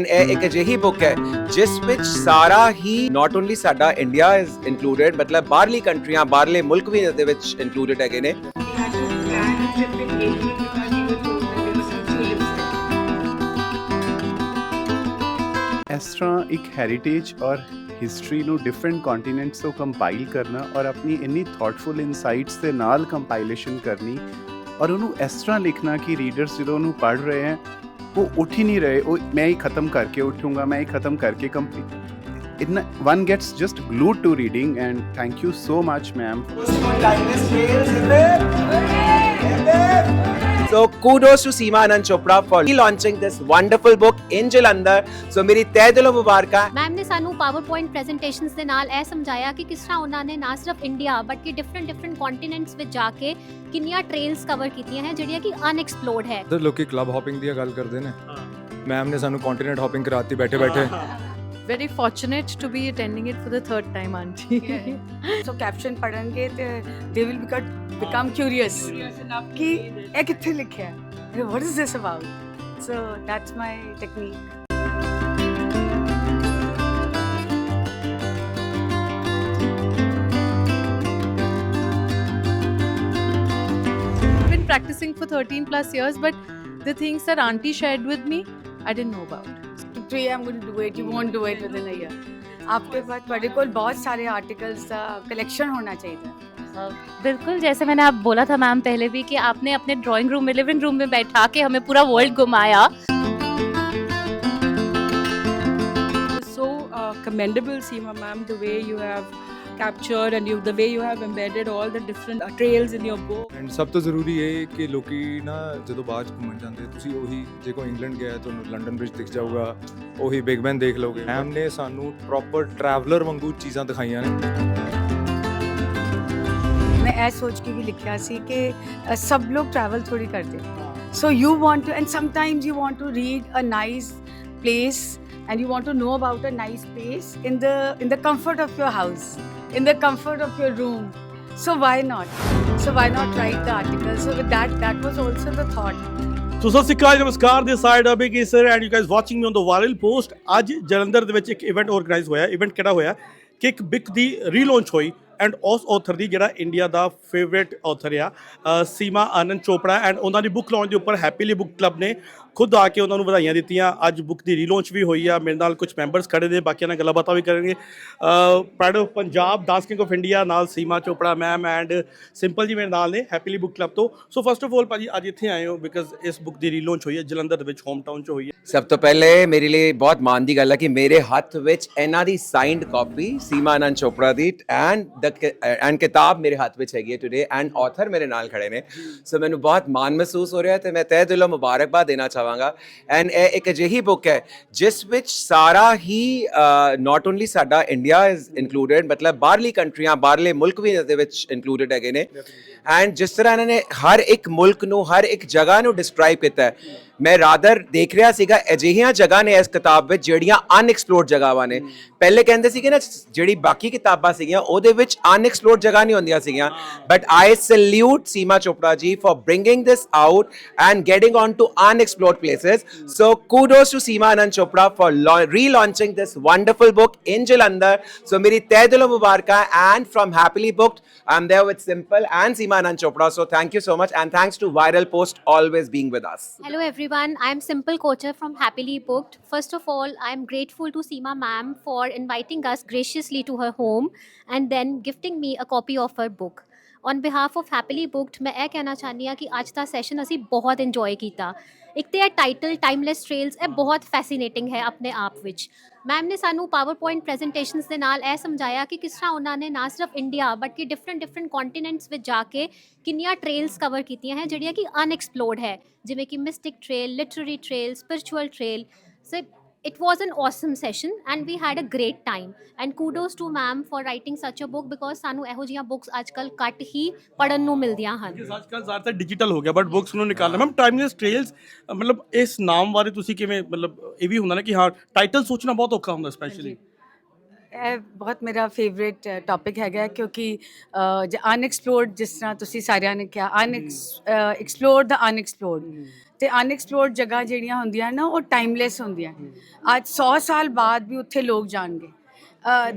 ਇਹ ਇੱਕ ਅਜਿਹੀ ਬੁੱਕ ਹੈ ਜਿਸ ਵਿੱਚ ਸਾਰਾ ਹੀ ਨਾਟ ਓਨਲੀ ਸਾਡਾ ਇੰਡੀਆ ਇਜ਼ ਇਨਕਲੂਡਡ, ਮਤਲਬ ਬਾਹਰਲੀ ਕੰਟਰੀਆਂ, ਬਾਹਰਲੇ ਮੁਲਕ ਵੀ ਇਹਦੇ ਵਿੱਚ ਇਨਕਲੂਡਡ ਹੈਗੇ ਨੇ। ਇਸ ਤਰ੍ਹਾਂ ਇੱਕ ਹੈਰੀਟੇਜ ਔਰ ਹਿਸਟਰੀ ਨੂੰ ਡਿਫਰੈਂਟ ਕੰਟੀਨੈਂਟਸ ਤੋਂ ਕੰਪਾਈਲ ਕਰਨਾ ਔਰ ਆਪਣੀ ਇੰਨੀ ਥਾਟਫੁਲ ਇਨਸਾਈਟਸ ਦੇ ਨਾਲ ਕੰਪਾਈਲੇਸ਼ਨ ਕਰਨੀ ਔਰ ਉਹਨੂੰ ਇਸ ਤਰ੍ਹਾਂ ਲਿਖਣਾ ਕਿ ਰੀਡਰਸ ਜਦੋਂ ਉਹਨੂੰ ਪੜ੍ਹ ਰਹੇ ਹੈ ਉਹ ਉੱਠ ਹੀ ਨਹੀਂ ਰਹੇ, ਉਹ ਮੈਂ ਹੀ ਖਤਮ ਕਰਕੇ ਉੱਠੂੰਗਾ, ਮੈਂ ਹੀ ਖਤਮ ਕਰਕੇ complete ਇतना one gets just glued to reading. And thank you so much, ma'am. So kudos to Seema Anand Chopra for launching this wonderful book in Jalandhar. So ਮੇਰੀ ਤਹਿ ਦਿਲੋਂ ਮੁਬਾਰਕਾਂ। ਮੈਮ ਨੇ ਸਾਨੂੰ ਪਾਵਰਪੁਆਇੰਟ ਪ੍ਰੈਜੈਂਟੇਸ਼ਨਸ ਦੇ ਨਾਲ ਇਹ ਸਮਝਾਇਆ ਕਿ ਕਿਸ ਤਰ੍ਹਾਂ ਉਹਨਾਂ ਨੇ ਨਾ ਸਿਰਫ ਇੰਡੀਆ ਬਟ ਕਿ ਡਿਫਰੈਂਟ ਕੰਟੀਨੈਂਟਸ ਵਿੱਚ ਜਾ ਕੇ ਕਿੰਨੀਆਂ ਟ੍ਰੇਲਸ ਕਵਰ ਕੀਤੀਆਂ ਹੈ ਜਿਹੜੀਆਂ ਕਿ ਅਨਐਕਸਪਲੋਰਡ ਹੈ। ਲੋਕੀ ਕਲੱਬ ਹੌਪਿੰਗ ਦੀ ਗੱਲ ਕਰਦੇ ਨੇ, ਮੈਮ ਨੇ ਸਾਨੂੰ ਕੰਟੀਨੈਂਟ ਹੌਪਿੰਗ ਕਰਾਤੀ ਬੈਠੇ ਬੈਠੇ। Very fortunate to be attending it for the third time, auntie. So caption पढ़ेंगे तो they will become curious कि ये कितने लिखे हैं, what is this about? So that's my technique. I've been practicing for 13 plus years, but the things that auntie shared with me, I didn't know about. Today I'm going to do it, you won't do it within a year. आपके पास बड़े को बहुत सारे articles का collection होना चाहिए। बिल्कुल, जैसे मैंने आप बोला था मैम पहले भी कि आपने अपने ड्राइंग रूम में, लिविंग रूम में बैठा के हमें पूरा वर्ल्ड घुमाया। So commendable, Seema ma'am, the way you have captured and the way you have embedded all the different trails in your book. And ਸਭ ਤੋਂ ਜ਼ਰੂਰੀ ਇਹ ਕਿ ਲੋਕੀ ਨਾ ਜਦੋਂ ਬਾਹਰ ਘੁੰਮਣ ਜਾਂਦੇ, ਤੁਸੀਂ ਉਹੀ ਜੇ ਕੋਈ ਇੰਗਲੈਂਡ ਗਿਆ ਤੁਹਾਨੂੰ ਲੰਡਨ ਬ੍ਰਿਜ ਦਿਖ ਜਾਊਗਾ, ਉਹੀ ਬਿਗ ਬੈਨ ਦੇਖ ਲਓਗੇ। ਮੈਮ ਨੇ ਸਾਨੂੰ ਪ੍ਰੋਪਰ ਟਰੈਵਲਰ ਵਾਂਗੂ ਚੀਜ਼ਾਂ ਦਿਖਾਈਆਂ ਨੇ। मैं ऐ सोच के भी लिखा सी कि सब लोग ट्रैवल थोड़ी करते, so you want to, and sometimes you want to read a nice place and you want to know about a nice place in the comfort of your house, in the comfort of your room. So why not write the article? So with that was also the thought. ਸੋ ਸਤਿ ਸ਼੍ਰੀ ਅਕਾਲ, ਨਮਸਕਾਰ, this side Abhay Kesar and you guys watching me on the viral post. ਅੱਜ ਜਲੰਧਰ ਦੇ ਵਿੱਚ ਇੱਕ event organise ਹੋਇਆ। Event ਕਿਹੜਾ ਹੋਇਆ ਕਿ ਇੱਕ ਬੁੱਕ ਦੀ ਰੀਲਾਂਚ ਹੋਈ ਐਂਡ ਉਸ ਆਥਰ ਦੀ ਜਿਹੜਾ ਇੰਡੀਆ ਦਾ ਫੇਵਰੇਟ ਆਥਰ ਆ ਸੀਮਾ ਆਨੰਦ ਚੋਪੜਾ, ਐਂਡ ਉਹਨਾਂ ਦੀ ਬੁੱਕ ਲਾਂਚ ਦੇ ਉੱਪਰ ਹੈਪੀਲੀ ਬੁੱਕ ਕਲੱਬ ਨੇ ਖੁਦ ਆ ਕੇ ਉਹਨਾਂ ਨੂੰ ਵਧਾਈਆਂ ਦਿੱਤੀਆਂ। ਅੱਜ ਬੁੱਕ ਦੀ ਰੀਲਾਂਚ ਵੀ ਹੋਈ ਆ। ਮੇਰੇ ਨਾਲ ਕੁਝ ਮੈਂਬਰਸ ਖੜੇ ਨੇ, ਬਾਕੀਆਂ ਨਾਲ ਗੱਲਾਂ ਬਾਤਾਂ ਵੀ ਕਰਾਂਗੇ। Pride of Punjab, dance king of India ਨਾਲ ਸੀਮਾ ਚੋਪੜਾ ਮੈਮ ਐਂਡ ਸਿੰਪਲ ਜੀ ਮੇਰੇ ਨਾਲ ਨੇ ਹੈਪੀਲੀ ਬੁੱਕ ਕਲੱਬ ਤੋਂ। ਸੋ ਫਸਟ ਆਫ ਆਲ ਭਾਜੀ ਅੱਜ ਇੱਥੇ ਆਏ ਹੋ ਬਿਕਾਜ਼ ਇਸ ਬੁੱਕ ਦੀ ਰੀਲਾਂਚ ਹੋਈ ਹੈ ਜਲੰਧਰ ਦੇ ਵਿੱਚ, ਹੋਮ ਟਾਊਨ 'ਚ ਹੋਈ ਹੈ। ਸਭ ਤੋਂ ਪਹਿਲੇ ਮੇਰੇ ਲਈ ਬਹੁਤ ਮਾਣ ਦੀ ਗੱਲ ਹੈ ਕਿ ਮੇਰੇ ਹੱਥ ਵਿੱਚ ਇਹਨਾਂ ਦੀ signed copy Seema Anand Chopra the and ਕਿਤਾਬ ਮੇਰੇ ਹੱਥ ਵਿੱਚ ਹੈਗੀ ਹੈ ਟੁਡੇ, ਐਂਡ ਆਥਰ ਮੇਰੇ ਨਾਲ ਖੜੇ ਨੇ। ਸੋ ਮੈਨੂੰ ਬਹੁਤ ਮਾਣ ਮਹਿਸੂਸ ਹੋ ਰਿਹਾ ਤੇ ਮੈਂ ਤਹਿ ਦਿਲੋਂ ਮੁਬਾਰਕਬਾਦ ਦੇਣਾ ਚਾਹਾਂਗਾ। ਐਂਡ ਇਹ ਇੱਕ ਅਜਿਹੀ ਬੁੱਕ ਹੈ ਜਿਸ ਵਿੱਚ ਸਾਰਾ ਹੀ ਨਾਟ ਓਨਲੀ ਸਾਡਾ ਇੰਡੀਆ ਇਜ਼ ਇਨਕਲੂਡਡ, ਮਤਲਬ ਬਾਹਰਲੀ ਕੰਟਰੀਆਂ, ਬਾਹਰਲੇ ਮੁਲਕ ਵੀ ਇਹਦੇ ਵਿੱਚ ਇਨਕਲੂਡਡ ਹੈਗੇ ਨੇ। ਐਂਡ ਜਿਸ ਤਰ੍ਹਾਂ ਇਹਨਾਂ ਨੇ ਹਰ ਇੱਕ ਮੁਲਕ ਨੂੰ, ਹਰ ਇੱਕ ਜਗ੍ਹਾ ਨੂੰ ਡਿਸਕ੍ਰਾਈਬ ਕੀਤਾ ਹੈ, ਮੈਂ ਰਾਦਰ ਦੇਖ ਰਿਹਾ ਸੀਗਾ ਅਜਿਹੀਆਂ ਜਗ੍ਹਾ ਨੇ ਇਸ ਕਿਤਾਬ ਵਿੱਚ ਜਿਹੜੀਆਂ ਅਨਐਕਸਪਲੋਰਡ ਜਗ੍ਹਾਵਾਂ ਨੇ। ਪਹਿਲੇ ਕਹਿੰਦੇ ਸੀਗੇ ਨਾ ਜਿਹੜੀ ਬਾਕੀ ਕਿਤਾਬਾਂ ਸੀਗੀਆਂ ਉਹਦੇ ਵਿੱਚ ਅਨਐਕਸਪਲੋਰਡ ਜਗ੍ਹਾ ਨਹੀਂ ਹੁੰਦੀਆਂ ਸੀਗੀਆਂ, ਬਟ ਆਈ ਸੈਲੂਟ ਸੀਮਾ ਚੋਪੜਾ ਜੀ for bringing this out and getting on to unexplored places. So kudos to Seema Anand Chopra for relaunching this wonderful book in Jalandhar. So ਮੇਰੀ ਤਹਿ ਦਿਲੋਂ ਮੁਬਾਰਕਾਂ, and from Happily Booked I'm there with Simple and Seema Anand Chopra. So thank you so much, and thanks to Viral Post always being with us. Hello everyone, I am Simple Kocher from Happily Booked. First of all, I am grateful to Seema ma'am for inviting us graciously to her home and then gifting me a copy of her book. On behalf of Happily Booked, ਮੈਂ ਇਹ ਕਹਿਣਾ ਚਾਹੁੰਦੀ ਹਾਂ ਕਿ ਅੱਜ ਦਾ session ਅਸੀਂ ਬਹੁਤ enjoy ਕੀਤਾ। ਇੱਕ ਤੇ ਇਹ ਟਾਈਟਲ ਟਾਈਮਲੈਸ ਟ੍ਰੇਲਸ ਇਹ ਬਹੁਤ ਫੈਸੀਨੇਟਿੰਗ ਹੈ ਆਪਣੇ ਆਪ ਵਿੱਚ। ਮੈਮ ਨੇ ਸਾਨੂੰ ਪਾਵਰਪੁਆਇੰਟ ਪ੍ਰੈਜੈਂਟੇਸ਼ਨਸ ਦੇ ਨਾਲ ਇਹ ਸਮਝਾਇਆ ਕਿ ਕਿਸ ਤਰ੍ਹਾਂ ਉਹਨਾਂ ਨੇ ਨਾ ਸਿਰਫ ਇੰਡੀਆ ਬਟ ਕਿ ਡਿਫਰੈਂਟ ਕੰਟੀਨੈਂਟਸ ਵਿੱਚ ਜਾ ਕੇ ਕਿੰਨੀਆਂ ਟ੍ਰੇਲਸ ਕਵਰ ਕੀਤੀਆਂ ਹੈ ਜਿਹੜੀਆਂ ਕਿ ਅਨਐਕਸਪਲੋਰਡ ਹੈ, ਜਿਵੇਂ ਕਿ mystic trail, literary trail, spiritual trail. So it was an awesome session and we had a great time, and kudos to ma'am for writing such a book because ਸਾਨੂੰ ਇਹੋ ਜਿਹੀਆਂ ਬੁੱਕਸ ਅੱਜਕੱਲ ਘੱਟ ਹੀ ਪੜਨ ਨੂੰ ਮਿਲਦੀਆਂ ਹਨ। ਅੱਜਕੱਲ ਜ਼ਿਆਦਾਤਰ ਡਿਜੀਟਲ ਹੋ ਗਿਆ ਬਟ ਬੁੱਕਸ ਨੂੰ ਨਿਕਾਲਣਾ। ਮੈਮ ਟਾਈਮਲੈਸ ਟ੍ਰੇਲਸ ਮਤਲਬ ਇਸ ਨਾਮ ਬਾਰੇ ਤੁਸੀਂ ਕਿਵੇਂ, ਮਤਲਬ ਇਹ ਵੀ ਹੁੰਦਾ ਨਾ ਕਿ ਹਾਂ ਟਾਈਟਲ ਸੋਚਣਾ ਬਹੁਤ ਔਖਾ ਹੁੰਦਾ ਸਪੈਸ਼ਲੀ। ਇਹ ਬਹੁਤ ਮੇਰਾ ਫੇਵਰੇਟ ਟੌਪਿਕ ਹੈਗਾ ਕਿਉਂਕਿ ਅਨਐਕਸਪਲੋਰਡ, ਜਿਸ ਤਰ੍ਹਾਂ ਤੁਸੀਂ ਸਾਰਿਆਂ ਨੇ ਕਿਹਾ, ਐਕਸਪਲੋਰ ਦਾ ਅਨਐਕਸਪਲੋਰਡ। ਤੇ ਅਨਐਕਸਪਲੋਰਡ ਜਗ੍ਹਾ ਜਿਹੜੀਆਂ ਹੁੰਦੀਆਂ ਨਾ ਉਹ ਟਾਈਮਲੈਸ ਹੁੰਦੀਆਂ ਅੱਜ 100 ਸਾਲ ਬਾਅਦ ਵੀ ਉੱਥੇ ਲੋਕ ਜਾਣਗੇ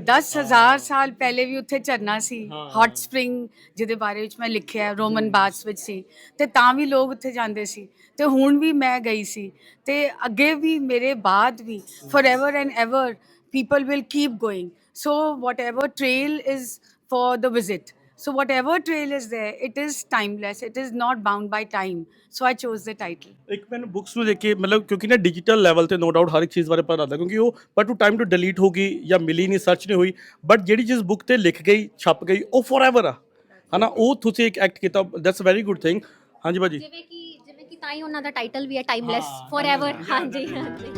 10,000 ਸਾਲ ਪਹਿਲੇ ਵੀ ਉੱਥੇ ਝਰਨਾ ਸੀ ਹੌਟ ਸਪ੍ਰਿੰਗ ਜਿਹਦੇ ਬਾਰੇ ਵਿੱਚ ਮੈਂ ਲਿਖਿਆ ਰੋਮਨ ਬਾਥਸ ਵਿੱਚ ਸੀ ਤੇ ਤਾਂ ਵੀ ਲੋਕ ਉੱਥੇ ਜਾਂਦੇ ਸੀ ਤੇ ਹੁਣ ਵੀ ਮੈਂ ਗਈ ਸੀ ਤੇ ਅੱਗੇ ਵੀ ਮੇਰੇ ਬਾਅਦ ਵੀ forever and ever people will keep going so whatever trail is for the visit so whatever trail is there it is timeless it is not bound by time so I chose the title ਇੱਕ ਮੈਨੂੰ books ਨੂੰ ਦੇਖ ਕੇ ਮਤਲਬ ਕਿਉਂਕਿ ਨਾ digital level ਤੇ no doubt ਹਰ ਇੱਕ ਚੀਜ਼ ਬਾਰੇ ਪਤਾ ਲੱਗਦਾ ਕਿਉਂਕਿ ਉਹ but two time two delete ਹੋ ਗਈ ਜਾਂ ਮਿਲੀ ਨਹੀਂ ਸਰਚ ਨਹੀਂ ਹੋਈ ਬਟ ਜਿਹੜੀ ਚੀਜ਼ ਬੁੱਕ ਤੇ ਲਿਖ ਗਈ ਛਪ ਗਈ ਉਹ ਫੋਰਐਵਰ ਆ ਹਨਾ ਉਹ ਤੁਸੀਂ ਇੱਕ ਐਕਟ ਕੀਤਾ that's a very good thing ਹਾਂਜੀ ਭਾਜੀ ਜਿਵੇਂ ਕਿ ਤਾਂ ਹੀ ਉਹਨਾਂ ਦਾ ਟਾਈਟਲ ਵੀ ਹੈ ਟਾਈਮਲੈਸ ਫੋਰਐਵਰ ਹਾਂਜੀ ਹਾਂਜੀ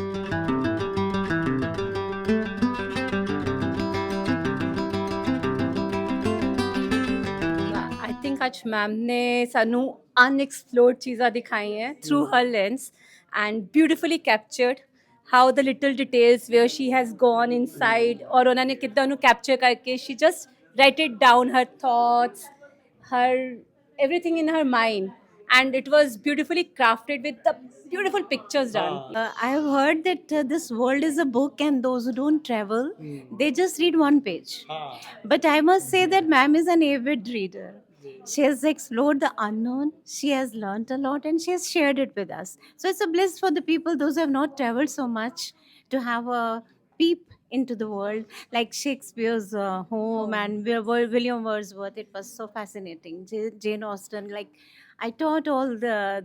I think आज मैम ने सानू unexplored चीज़ां दिखाई हैं through her lens and beautifully captured how the little details where she has gone inside और उन्होंने कितना उन्हें capture करके she just write it down her thoughts her everything in her mind and it was beautifully crafted with the beautiful pictures done. I have heard that this world is a book and those who don't travel, they just read one page. But I must say that ma'am is an avid reader. She has explored the unknown, she has learnt a lot and she has shared it with us. So it's a bliss for the people, those who have not traveled so much, to have a peep into the world like Shakespeare's home and William Wordsworth. It was so fascinating. Jane Austen, like I taught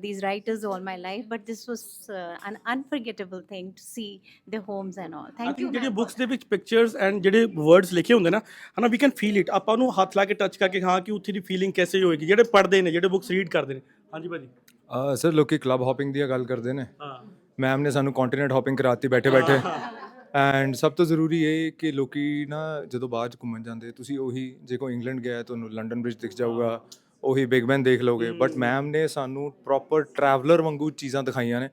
these writers all my life, but this was an unforgettable thing to see their homes and all. Thank you. ਜਿਹੜੇ books ਦੇ ਵਿੱਚ pictures and ਜਿਹੜੇ words ਲਿਖੇ ਹੁੰਦੇ ਨਾ ਹਨਾ ਵੀ can feel it ਆਪਾਂ ਨੂੰ ਹੱਥ ਲਾ ਕੇ ਟੱਚ ਕਰਕੇ ਹਾਂ ਕਿ ਉੱਥੇ ਦੀ ਫੀਲਿੰਗ ਕੈਸੇ ਹੋਏਗੀ ਜਿਹੜੇ ਪੜ੍ਹਦੇ ਨੇ ਜਿਹੜੇ ਬੁੱਕਸ ਰੀਡ ਕਰਦੇ ਨੇ ਹਾਂਜੀ ਭਾਜੀ ਸਰ ਲੋਕੀ ਕਲੱਬ ਹੌਪਿੰਗ ਦੀ ਗੱਲ ਕਰਦੇ ਨੇ ਮੈਮ ਨੇ ਸਾਨੂੰ ਕੰਟੀਨੈਂਟ ਹੌਪਿੰਗ ਕਰਾਤੀ ਬੈਠੇ ਬੈਠੇ ਐਂਡ ਸਭ ਤੋਂ ਜ਼ਰੂਰੀ ਇਹ ਕਿ ਲੋਕੀ ਨਾ ਜਦੋਂ ਬਾਹਰ 'ਚ ਘੁੰਮਣ ਜਾਂਦੇ ਤੁਸੀਂ ਉਹੀ ਜੇ ਕੋਈ ਇੰਗਲੈਂਡ ਗਿਆ ਤੁਹਾਨੂੰ ਲੰਡਨ ਬ੍ਰਿਜ ਦਿਖ ਜਾਊਗਾ ਉਹੀ ਬਿਗ ਬੈਨ ਦੇਖ ਲਓਗੇ ਬਟ ਮੈਮ ਨੇ ਸਾਨੂੰ ਪ੍ਰੋਪਰ ਟਰੈਵਲਰ ਵਾਂਗੂ ਚੀਜ਼ਾਂ ਦਿਖਾਈਆਂ ਨੇ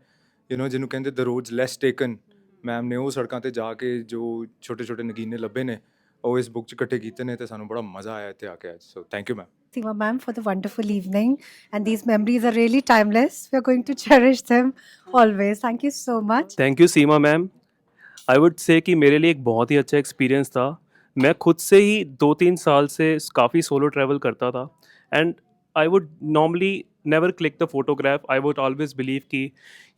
ਜਿਹਨੂੰ ਕਹਿੰਦੇ ਦ ਰੋਡਸ ਲੈਸ ਟੇਕਨ ਮੈਮ ਨੇ ਉਹ ਸੜਕਾਂ 'ਤੇ ਜਾ ਕੇ ਜੋ ਛੋਟੇ ਛੋਟੇ ਨਗੀਨੇ ਲੱਭੇ ਨੇ ਉਹ ਇਸ ਬੁੱਕ 'ਚ ਇਕੱਠੇ ਕੀਤੇ ਨੇ ਤੇ ਸਾਨੂੰ ਬੜਾ ਮਜ਼ਾ ਆਇਆ ਇੱਥੇ ਆ ਕੇ ਅੱਜ so thank you ma'am Seema ma'am for the wonderful evening and these memories are really timeless. We are going to cherish them always. Thank you so much. Thank you Seema ma'am I would say कि मेरे लिए एक बहुत ही अच्छा experience था मैं खुद से ही 2-3 साल से काफ़ी सोलो ट्रैवल करता था and I would normally never click the photograph I would always believe कि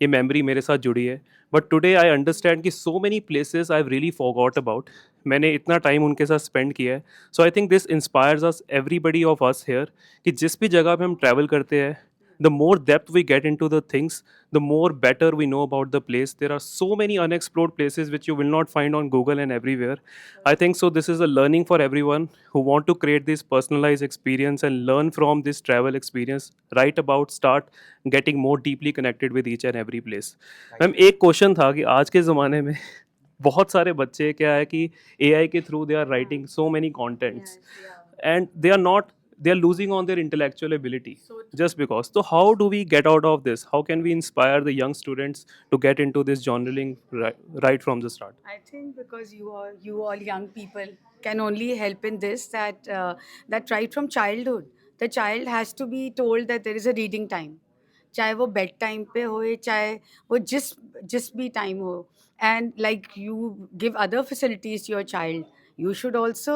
ये मेमोरी मेरे साथ जुड़ी है बट टुडे आई अंडरस्टैंड कि so many places I really forgot about मैंने इतना टाइम उनके साथ स्पेंड किया है so I think this inspires us everybody of us here कि जिस भी जगह पे हम ट्रैवल करते हैं the more depth we get into the things the more better we know about the place there are so many unexplored places which you will not find on Google and everywhere I think so this is a learning for everyone who want to create this personalized experience and learn from this travel experience right about start getting more deeply connected with each and every place ma'am एक question था कि आज के ज़माने में बहुत सारे बच्चे क्या है कि AI के through they are writing so many contents and they are not they are losing on their intellectual ability just because so how do we get out of this how can we inspire the young students to get into this journaling right from the start I think because you all young people can only help in this that right from childhood the child has to be told that there is a reading time चाहे वो bed time पे हो चाहे वो जिस भी time हो and like you give other facilities to your child you should also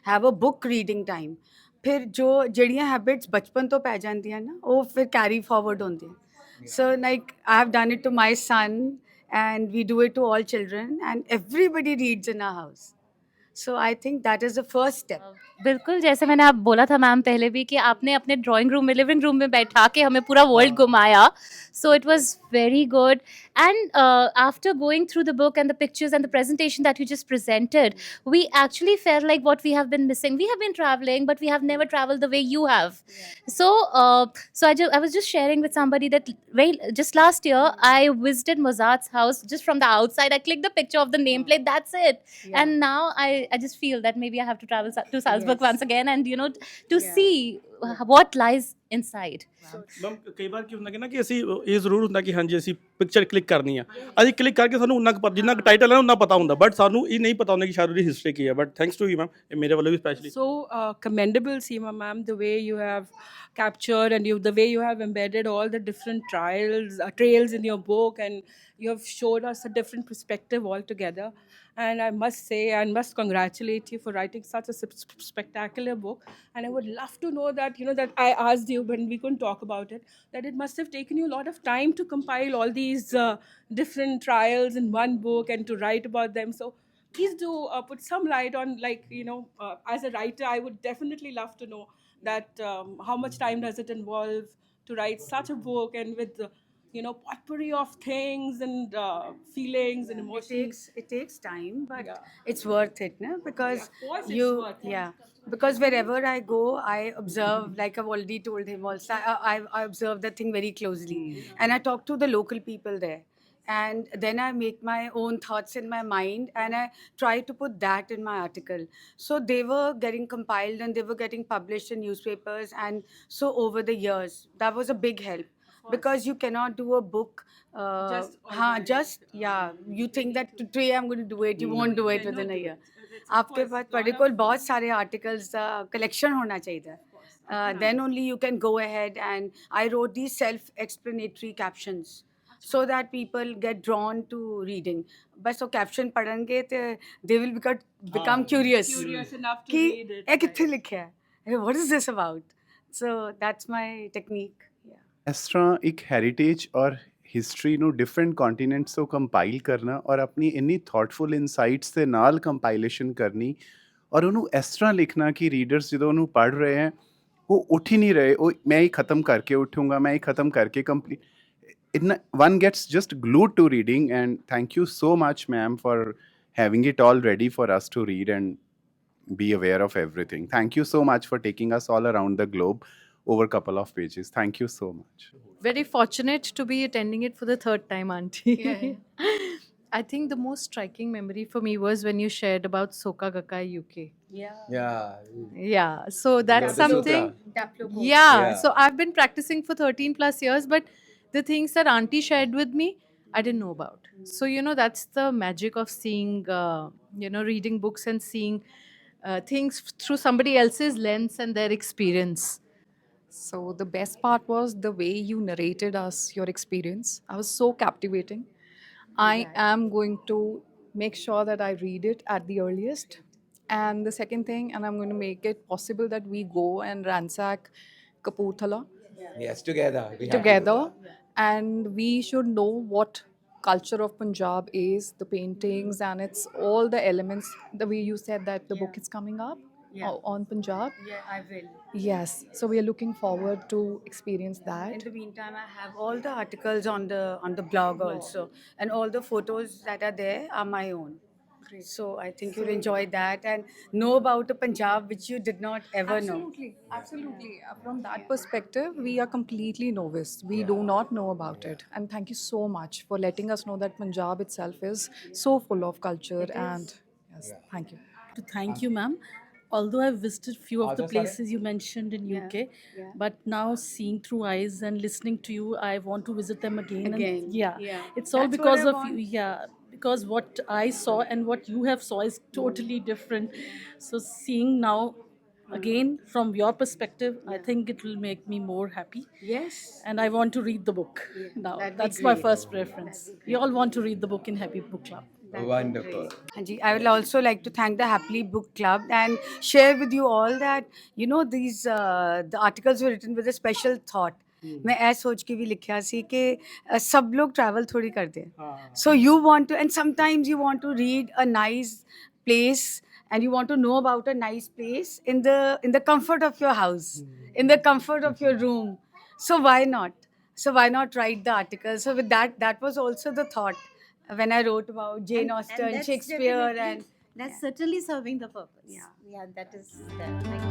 have a book reading time ਫਿਰ ਜੋ ਜਿਹੜੀਆਂ ਹੈਬਿਟਸ ਬਚਪਨ ਤੋਂ ਪੈ ਜਾਂਦੀਆਂ ਨਾ ਉਹ ਫਿਰ ਕੈਰੀ ਫਾਰਵਰਡ ਹੁੰਦੀਆਂ so like I have done it to my son and we do it to all children and everybody reads in our house so I think that is the first step बिल्कुल जैसे मैंने आप बोला था ma'am पहले भी कि आपने अपने ड्राइंग रूम में लिविंग रूम में बैठा के हमें पूरा वर्ल्ड घुमाया so it was very good and after going through the book and the pictures and the presentation that you just presented we actually felt like what we have been missing we have been traveling but we have never traveled the way you have so I was just sharing with somebody that just last year I visited Mozart's house just from the outside I clicked the picture of the nameplate that's it and now I just feel that maybe I have to travel to Salzburg once again and to see what lies inside. Ma'am ਕਈ ਵਾਰ ਕੀ ਹੁੰਦਾ ਕਿ ਨਾ ਕਿ ਅਸੀਂ ਇਹ ਜ਼ਰੂਰ ਹੁੰਦਾ ਕਿ ਹਾਂਜੀ ਅਸੀਂ ਪਿਕਚਰ ਕਲਿੱਕ ਕਰਨੀ ਆ ਅਸੀਂ ਕਲਿੱਕ ਕਰਕੇ ਸਾਨੂੰ ਉਨਾ ਕੁ ਜਿੰਨਾ ਕੁ ਟਾਈਟਲ ਹੈ ਉਨਾ ਪਤਾ ਹੁੰਦਾ ਬਟ ਸਾਨੂੰ ਇਹ ਨਹੀਂ ਪਤਾ ਹੁੰਦਾ ਕਿ ਸ਼ਾਇਦ ਉਹਦੀ ਹਿਸਟਰੀ ਕੀ ਹੈ but thanks to you ma'am ਇਹ ਮੇਰੇ ਵੱਲੋਂ ਵੀ specially So commendable, Seema ma'am, the way you have captured and the way you have embedded all the different trails in your book, and you have showed us a different perspective altogether. And I must say, I must congratulate you for writing such a spectacular book. And I would love to know that, that I asked you when we couldn't talk about it, that it must have taken you a lot of time to compile all these different trials in one book and to write about them. So please do put some light on, as a writer, I would definitely love to know that how much time does it involve to write such a book, and with potpourri of things and feelings and emotions. It takes time, but it's worth it, no? Because Of course it's worth it. because wherever I go, I observe, like I've already told him also, I observe the thing very closely, and I talk to the local people there. And then I make my own thoughts in my mind, and I try to put that in my article. So they were getting compiled and they were getting published in newspapers, and so over the years, that was a big help. Because you cannot do a book you think that today I'm going to do it, you won't do it within a year. आपके पास ਤੁਹਾਡੇ ਕੋਲ बहुत सारे articles ਦਾ collection होना चाहिए then only you can go ahead. And I wrote these self-explanatory captions so that people get drawn to reading. बस वो caption पढ़ेंगे तो they will become curious Enough to कि read it. ये कित्थे लिखा है, what is this about? So that's my technique. ਇਸ ਤਰ੍ਹਾਂ ਇੱਕ ਹੈਰੀਟੇਜ ਔਰ ਹਿਸਟਰੀ ਨੂੰ ਡਿਫਰੈਂਟ ਕੰਟੀਨੈਂਟਸ ਤੋਂ ਕੰਪਾਈਲ ਕਰਨਾ ਔਰ ਆਪਣੀ ਇੰਨੀ ਥਾਟਫੁਲ ਇਨਸਾਈਟਸ ਦੇ ਨਾਲ ਕੰਪਾਈਲੇਸ਼ਨ ਕਰਨੀ ਔਰ ਉਹਨੂੰ ਇਸ ਤਰ੍ਹਾਂ ਲਿਖਣਾ ਕਿ ਰੀਡਰਸ ਜਦੋਂ ਉਹਨੂੰ ਪੜ੍ਹ ਰਹੇ ਹੈ ਉਹ ਉੱਠ ਹੀ ਨਹੀਂ ਰਹੇ, ਉਹ ਮੈਂ ਹੀ ਖ਼ਤਮ ਕਰਕੇ ਉੱਠੂੰਗਾ, ਮੈਂ ਹੀ ਖ਼ਤਮ ਕਰਕੇ complete one gets just glued to reading. And thank you so much, ma'am, for having it all ready for us to read and be aware of everything. Thank you so much for taking us all around the globe over a couple of pages. Thank you so much. Very fortunate to be attending it for the third time, Auntie. I think the most striking memory for me was when you shared about Soka Gakkai UK. Yeah. So that's something. Yeah. So I've been practicing for 13 plus years, but the things that Auntie shared with me, I didn't know about. So, that's the magic of seeing, reading books and seeing things through somebody else's lens and their experience. So the best part was the way you narrated us your experience. I was so captivating. I am going to make sure that I read it at the earliest. And the second thing, and I'm going to make it possible that we go and ransack Kapurthala Yes, together. We have to together. do that. And we should know what culture of Punjab is, the paintings, and it's all the elements. The way you said that the book is coming up on Punjab. Yeah, I will. Yes, so we are looking forward to experience that. In the meantime, I have all the articles on the blog also, and all the photos that are there are my own. Great. So I think you'll enjoy that and know about the Punjab which you did not ever know. Absolutely. From that perspective, we are completely novice. We do not know about it. And thank you so much for letting us know that Punjab itself is so full of culture. And yes, thank you. To thank you, ma'am. Although I've visited few of the places you mentioned in UK, but now seeing through eyes and listening to you, I want to visit them again. And it's all That's because what I of want. you. Yeah, because what I saw and what you have saw is totally different. So seeing now again from your perspective, I think it will make me more happy. Yes. And I want to read the book now. That'd be That's my great. first preference. We all want to read the book in Happy Book Club. Wonderful. Hanji, I would also like to thank the Happily Book Club and share with you all that these the articles were written with a special thought. मैं ऐ सोच के भी लिखा सी कि सब लोग travel थोड़ी करते हैं. So you want to, and sometimes you want to read a nice place and you want to know about a nice place in the comfort of your house, in the comfort of your room. So why not? So why not write the article? So with that was also the thought when I wrote about Jane Austen, that's Shakespeare, definitely- and That's certainly serving the purpose. Yeah, that is there. Thank you.